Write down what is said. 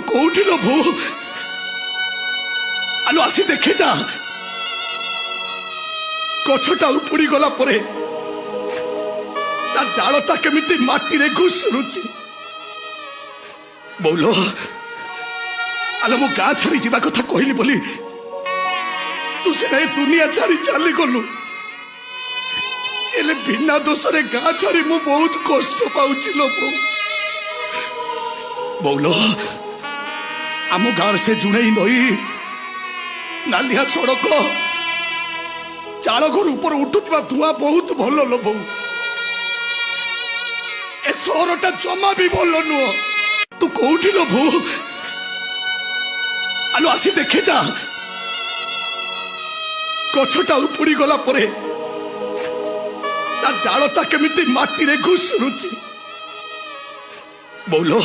କୋଉଠି ଲୋ ବୋଉ? ଆଲୋ ଆସି ଦେଖେ ଯା, ଗଛଟା ଉପୁଡ଼ି ଗଲା ପରେ ତା ଡାଳଟା କେମିତି ମାଟିରେ ଘୁଷୁରୁଛି। ବୋଉଲୋ, ଆଲୋ ମୁଁ ଗାଁ ଛାଡ଼ି ଯିବା କଥା କହିଲି ବୋଲି ତୁ ସିନା ଏ ଦୁନିଆ ଛାଡ଼ି ଚାଲିଗଲୁ, ହେଲେ ବିନା ଦୋଷରେ ଗାଁ ଛାଡ଼ି ମୁଁ ବହୁତ କଷ୍ଟ ପାଉଛି ଲୋ ବୋଉ। ବୋଉଲୋ, ଆମ ଗାଁରେ ସେ ଜୁଣେଇ ନଈ, ନାଲିଆ ସଡ଼କ, ଚାଳ ଘର ଉପରେ ଉଠୁଥିବା ଧୂଆଁ ବହୁତ ଭଲ ଲୋ ବୋଉ। ଏ ସହରଟା ଜମା ବି ଭଲ ନୁହଁ। ତୁ କୋଉଠି ଲୋ ବୋଉ? ଆଲୋ ଆସି ଦେଖେ ଯା, ଗଛଟା ଉପୁଡ଼ି ଗଲା ପରେ ତା ଡାଳଟା କେମିତି ମାଟିରେ ଘୁଷୁରୁଛି। ବୋଉଲୋ,